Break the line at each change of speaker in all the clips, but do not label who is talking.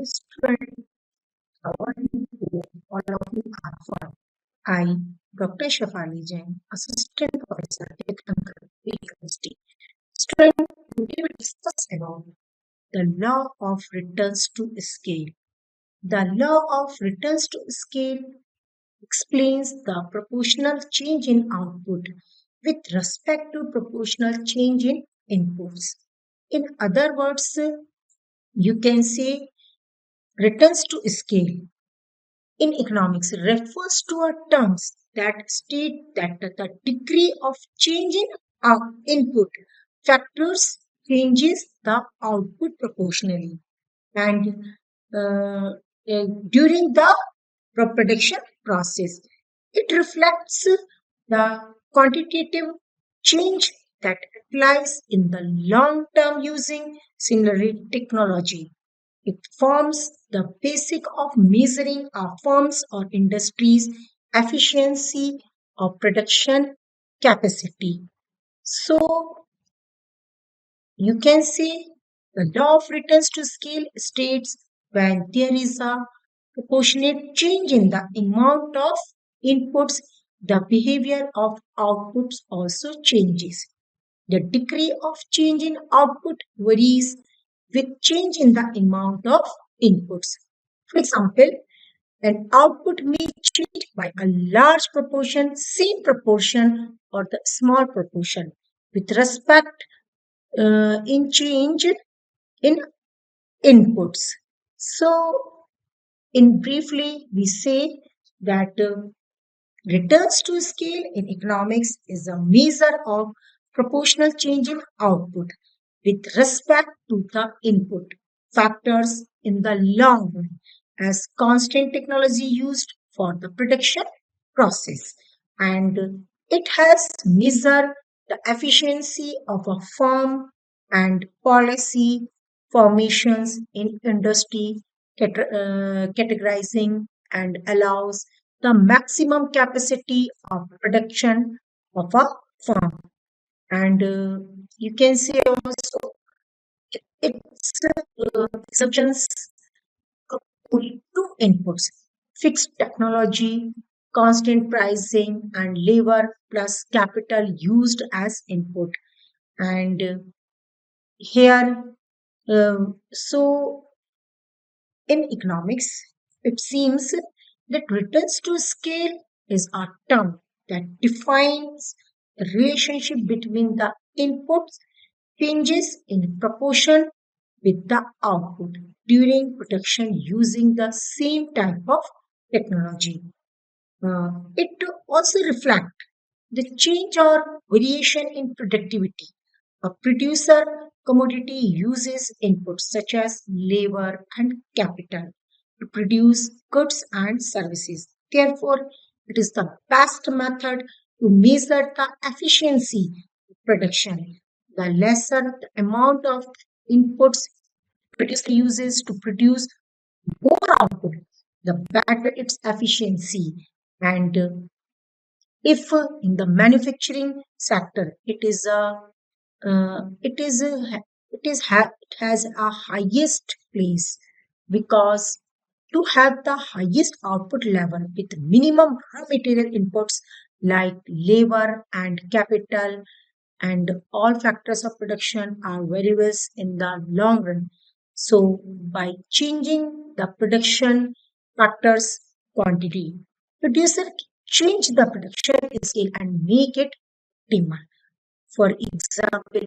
Student, how are you today? All of you are fine. I, Dr. Shafali Jain, Assistant Professor at Ankara University. Student, today we discuss about the law of returns to scale. The law of returns to scale explains the proportional change in output with respect to proportional change in inputs. In other words, you can say returns to scale in economics refers to a terms that state that the degree of change in input factors changes the output proportionally and uh, during the production process it reflects the quantitative change that applies in the long term using similar technology. It forms the basic of measuring a firm's or industry's efficiency or production capacity. So you can say the law of returns to scale states when there is a proportionate change in the amount of inputs, the behavior of outputs also changes. The degree of change in output varies with change in the amount of inputs. For example, an output may change by a large proportion, same proportion, or the small proportion with respect in change in inputs. So, in briefly, we say that returns to scale in economics is a measure of proportional change in output with respect to the input factors in the long run as constant technology used for the production process. And it has measured the efficiency of a firm and policy formations in industry categorizing and allows the maximum capacity of production of a firm. And you can say also it's assumptions only two inputs fixed technology, constant pricing, and labor plus capital used as input. And here, so in economics, it seems that returns to scale is a term that defines the relationship between the inputs changes in proportion with the output during production using the same type of technology. It also reflects the change or variation in productivity. A producer commodity uses inputs such as labor and capital to produce goods and services. Therefore, it is the best method to measure the efficiency of production. The lesser the amount of inputs producer uses to produce more output, the better its efficiency. And if in the manufacturing sector it is a, it has a highest place because to have the highest output level with minimum raw material inputs like labor and capital and all factors of production are variables in the long run. So by changing the production factors quantity, producer change the production scale and make it optimal. For example,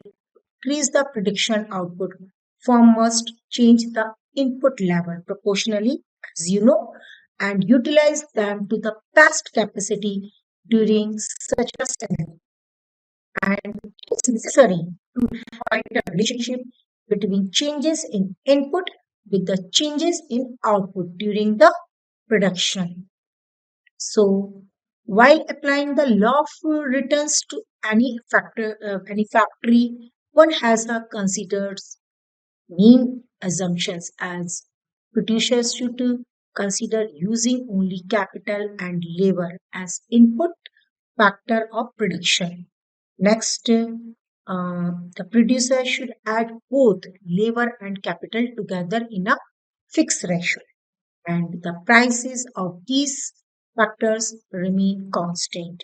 increase the production output, firm must change the input level proportionally, as you know, and utilize them to the best capacity during such a scenario. And it's necessary to find a relationship between changes in input with the changes in output during the production. So, while applying the law of returns to any factory, one has considered main assumptions as producers should consider using only capital and labor as input factor of production. Next, the producer should add both labor and capital together in a fixed ratio, and the prices of these factors remain constant.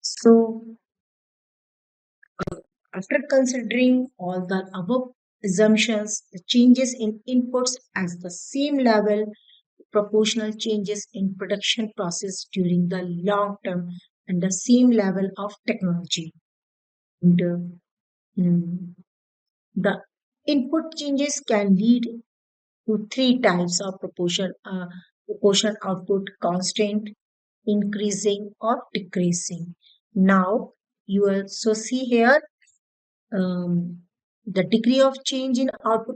So, after considering all the above assumptions, the changes in inputs as the same level, proportional changes in production process during the long term, and the same level of technology. And, mm, the input changes can lead to three types of proportion output: constant, increasing, or decreasing. Now, you also see here um, the degree of change in output,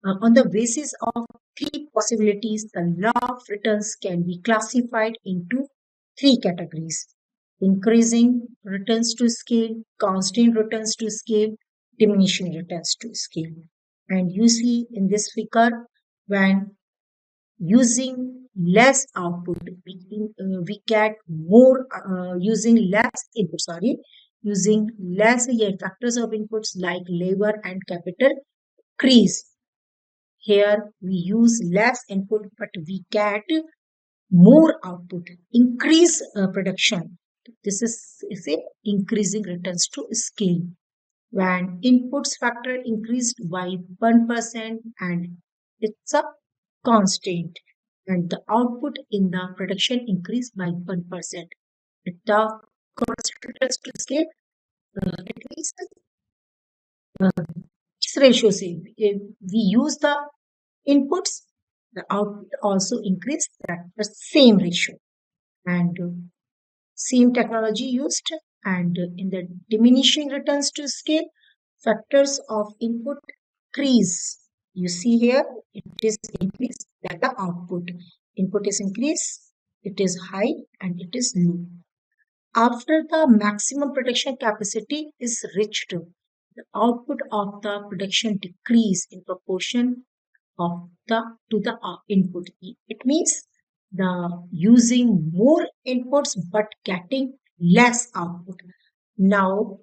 on the basis of three possibilities, the law of returns can be classified into three categories: increasing returns to scale, constant returns to scale, diminishing returns to scale. And you see in this figure, when using less output, we get more using less input, using less, yeah, factors of inputs like labor and capital increase. Here we use less input, but we get more output, increase production. This is a increasing returns to scale. When inputs factor increased by 1% and it's a constant, and the output in the production increased by 1%. The constant returns to scale, it means this ratio same. If we use the inputs, the output also increase that the same ratio, and same technology used. And in the diminishing returns to scale, factors of input increase. You see here, it is increased that the output. Input is increased, it is high and it is low. After the maximum production capacity is reached, the output of the production decrease in proportion of the to the input. It means the using more inputs but getting less output. Now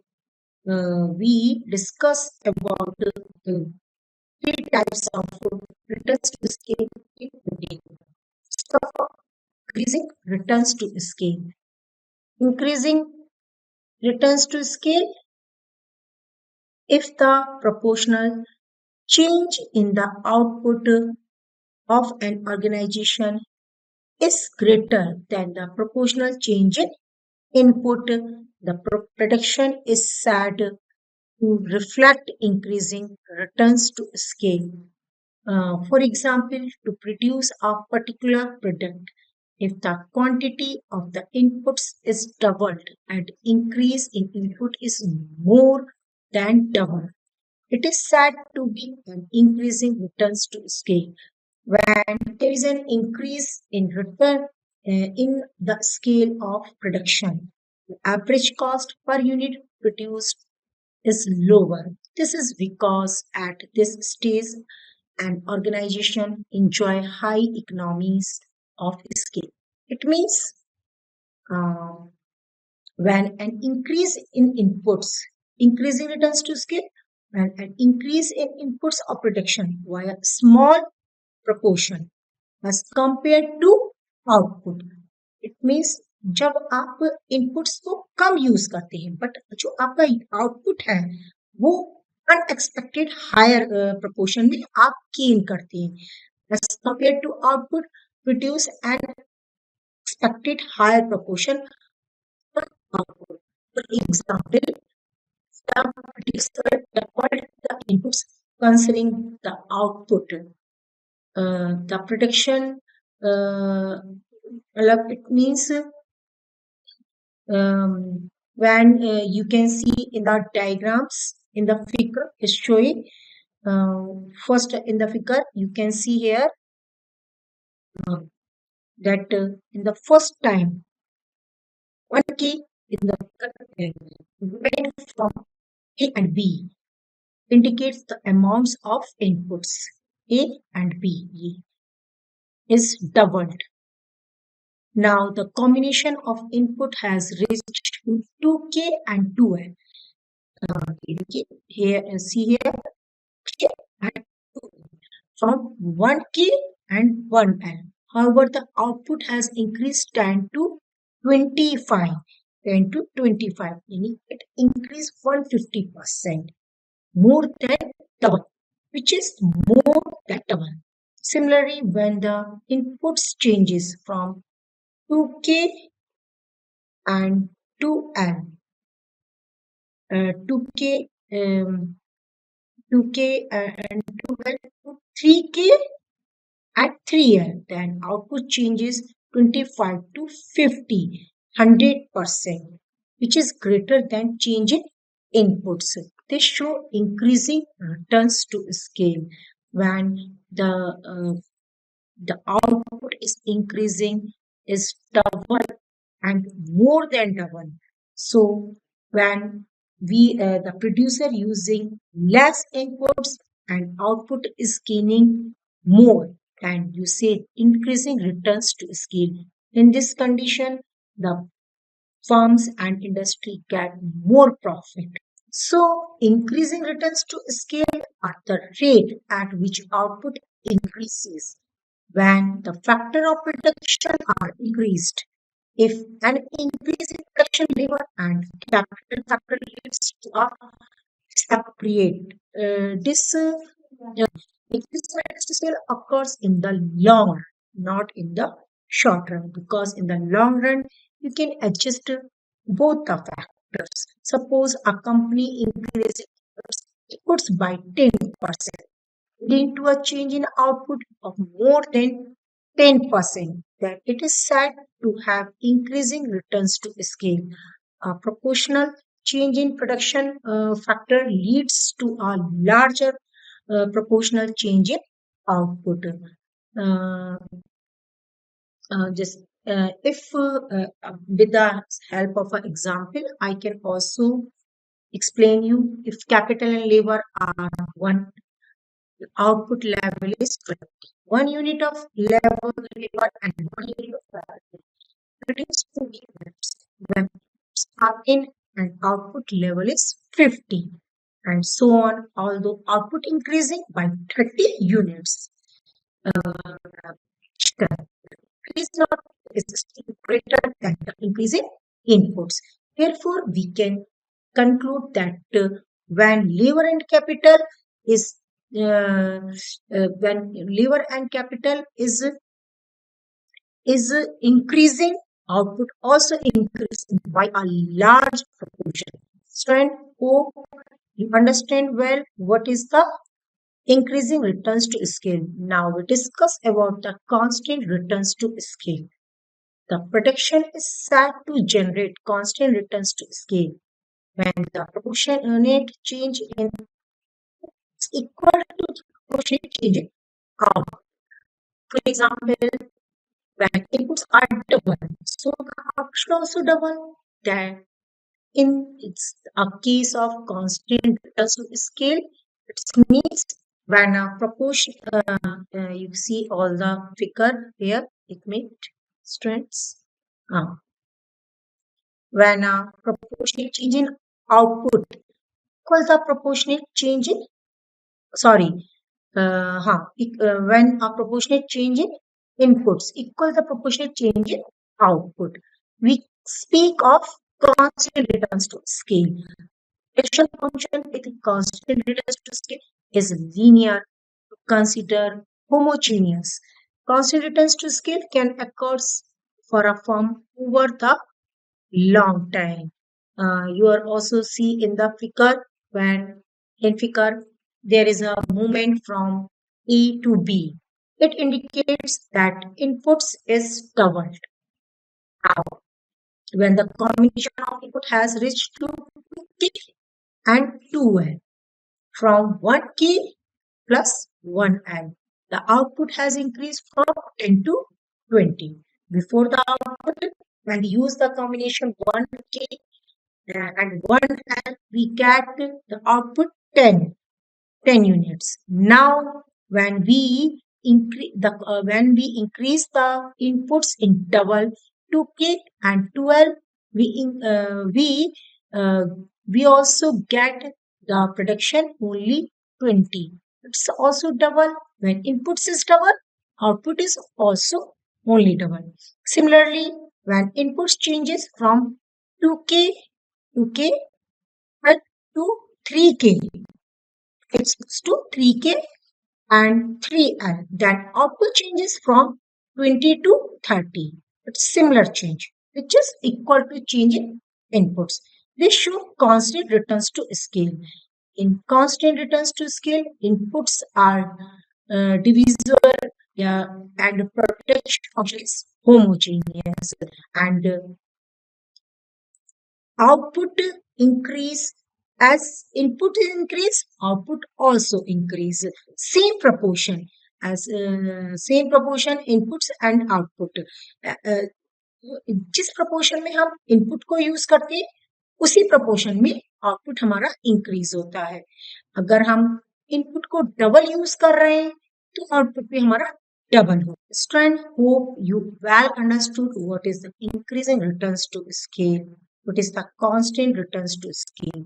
we discuss about the three types of returns to scale in detail. So, increasing returns to scale. Increasing returns to scale if the proportional change in the output of an organization is greater than the proportional change in input, the production is said to reflect increasing returns to scale. For example, to produce a particular product, if the quantity of the inputs is doubled and increase in input is more than double, it is said to be an increasing returns to scale. When there is an increase in return in the scale of production, the average cost per unit produced is lower. This is because at this stage, an organization enjoy high economies of scale. It means uh, when an increase in inputs, increasing returns to scale, when an increase in inputs of production via small proportion as compared to output. It means जब आप inputs को कम use करते हैं but जो आपका output है वो unexpected higher proportion में आप गेन करते हैं as compared to output produce an expected higher proportion output. For example, the producer recorded the inputs considering the output. The production it means when you can see in the diagrams in the figure is showing first in the figure you can see here uh, that in the first time one key in the figure went from A and B indicates the amounts of inputs A and B is doubled. Now the combination of input has reached to 2K and 2N. Here, see here, K and 2N. from 1K and 1L. However, the output has increased 10 to 25. 10 to 25, meaning it increased 150%, more than double, which is more than double. Similarly, when the inputs changes from 2K and 2L, 2K, 2K and 2L to 3K at 3L, then output changes 25 to 50, 100%, which is greater than change in inputs. They show increasing returns to scale when the output is increasing is double and more than double. So when the producer using less inputs and output is gaining more, and you say increasing returns to scale. In this condition, the firms and industry get more profit. So increasing returns to scale are the rate at which output increases when the factor of production are increased. If an increase in production labor and capital factor leads to a separate, this increase in scale occurs in the long run, not in the short run, because in the long run you can adjust both the factors. Suppose a company increases inputs by 10%, leading to a change in output of more than 10%, then it is said to have increasing returns to scale. A proportional change in production factor leads to a larger proportional change in output. Uh, just if With the help of an example, I can also explain you if capital and labor are one, output level is 20. 1 unit of labor and 1 unit of labor produce 2 units. When units are in and output level is 50, and so on, although output increasing by 30 units. The increase not is still greater than the increase in inputs. Therefore, we can conclude that when labor and capital is when labor and capital is increasing, output also increasing by a large proportion. Student, hope you understand well what is the increasing returns to scale. Now we discuss about the constant returns to scale. The prediction is said to generate constant returns to scale when the proportionate change in is equal to the proportionate change in output. For example, when inputs are double, so the output should also double. Then it's a case of constant returns to scale. It means when a proportion, you see all the figure here, it means strengths. When a proportionate change in output equals the proportionate change in, sorry, when a proportionate change in inputs equals the proportionate change in output, we speak of constant returns to scale. Prediction function with constant returns to scale is linear to consider homogeneous. Constant returns to scale can occur for a firm over the long time. You are also see in the figure when in figure there is a movement from A to B. It indicates that inputs is doubled. Now, when the combination of input has reached to 2K and 2L from 1K plus 1L, the output has increased from 10 to 20. Before the output, when we use the combination 1K and 1L, we get the output 10, 10 units. Now, when we increase the inputs in double 2K and 12, we in, we also get the production only 20. it's also double. When inputs is double, output is also only double. Similarly, when inputs changes from 2k to k to 3k, it's to 3k and 3L. Then output changes from 20 to 30. It's similar change, which is equal to change in inputs. This show constant returns to scale. In constant returns to scale, inputs are divisible, yeah, and protection function is homogeneous, and output increase as input increase, output also increase. Same proportion as same proportion inputs and output. अ, जिस proportion में हम input को use करते हैं उसी proportion में output हमारा increase होता है. अगर हम input को double use कर रहे हैं तो output भी हमारा double हो. Student, hope you well understood what is the increasing returns to scale, what is the constant returns to scale.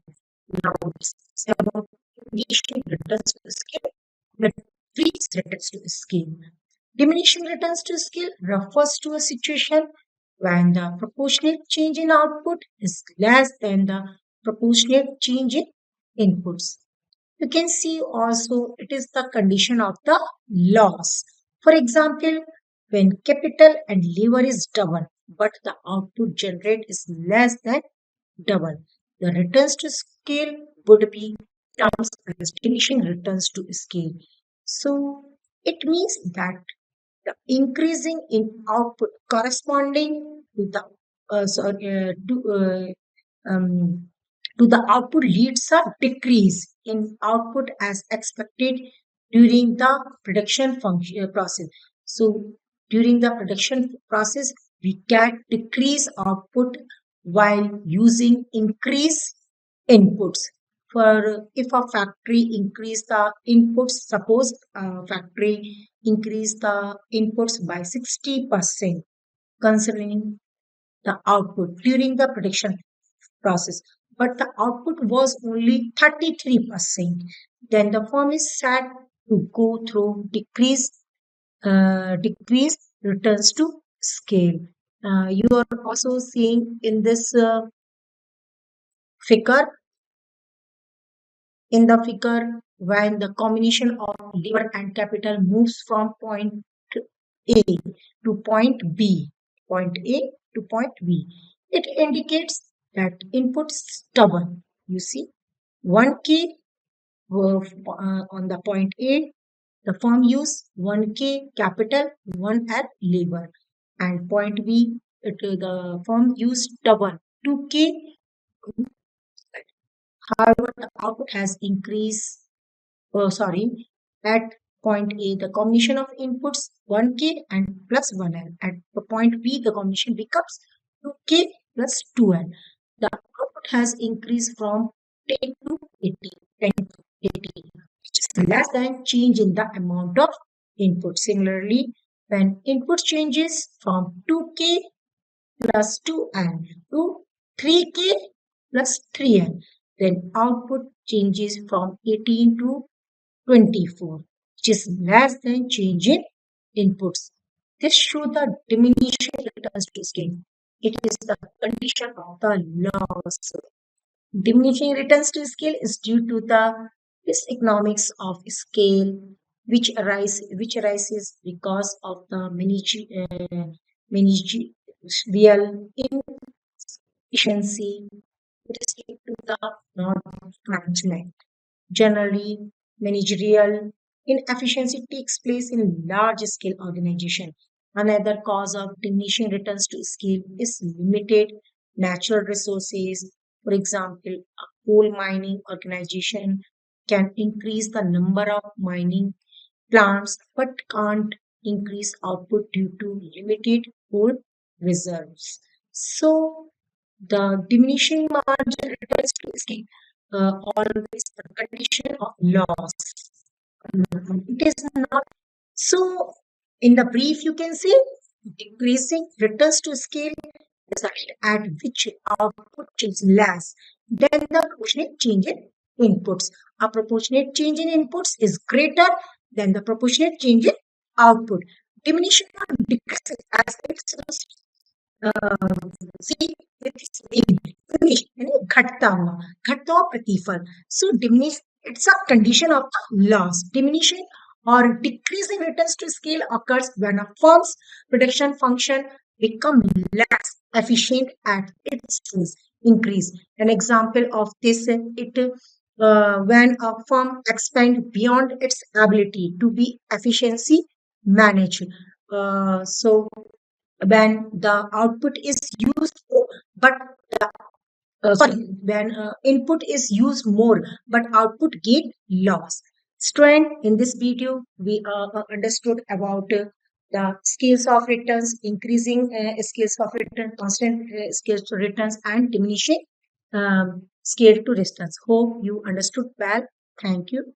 Now it's about diminishing returns to scale, the decrease returns to scale. Diminishing returns to scale refers to a situation when the proportionate change in output is less than the proportionate change in inputs. You can see also it is the condition of the loss. For example, when capital and labor is double, but the output generate is less than double, the returns to scale would be terms as diminishing returns to scale. So it means that the increasing in output corresponding to the um, to the output leads a decrease in output as expected during the production function process. So during the production process, we can decrease output while using increase inputs. For if a factory increase the inputs, suppose a factory increase the inputs by 60% concerning the output during the production process, but the output was only 33%, then the firm is set to go through decrease returns to scale. You are also seeing in this figure when the combination of labor and capital moves from point A to point B, point A to point B, it indicates that inputs double. You see, 1K on the point A, the firm use 1K capital, 1L labor, and point B, the firm use double 2K. However, the output has increased. Sorry, at point A, the combination of inputs 1K and plus 1L. At the point B, the combination becomes 2K plus 2L. The output has increased from 10 to 80, 10 to 80, which is less than change in the amount of input. Similarly, when input changes from 2K plus 2L to 3K plus 3L, then output changes from 18 to 24, which is less than change in inputs. This shows the diminishing returns to scale. It is the condition of the loss. Diminishing returns to scale is due to the diseconomics of scale, which arises because of the managerial inefficiency with respect to the non-management. Generally, managerial inefficiency takes place in large-scale organization. Another cause of diminishing returns to scale is limited natural resources. For example, a coal mining organization can increase the number of mining plants but can't increase output due to limited coal reserves. So, the diminishing margin returns to scale always the condition of loss. It is not. So, in the brief, you can say decreasing returns to scale result at which output is less than the proportionate change in inputs. A proportionate change in inputs is greater than the proportionate change in output. Diminution or decreasing as it's C diminish यानी घटता हुआ प्रतिफल. So diminish, it's a condition of loss. Diminution or decrease in returns to scale occurs when a firm's production function become less efficient at its increase. An example of this, when a firm expand beyond its ability to be efficiency managed. So when the output is used but sorry, when input is used more but output get lost. Strand in this video we understood about the scales of returns, increasing scales of return, constant scales to returns, and diminishing scale to returns. Hope you understood well. Thank you.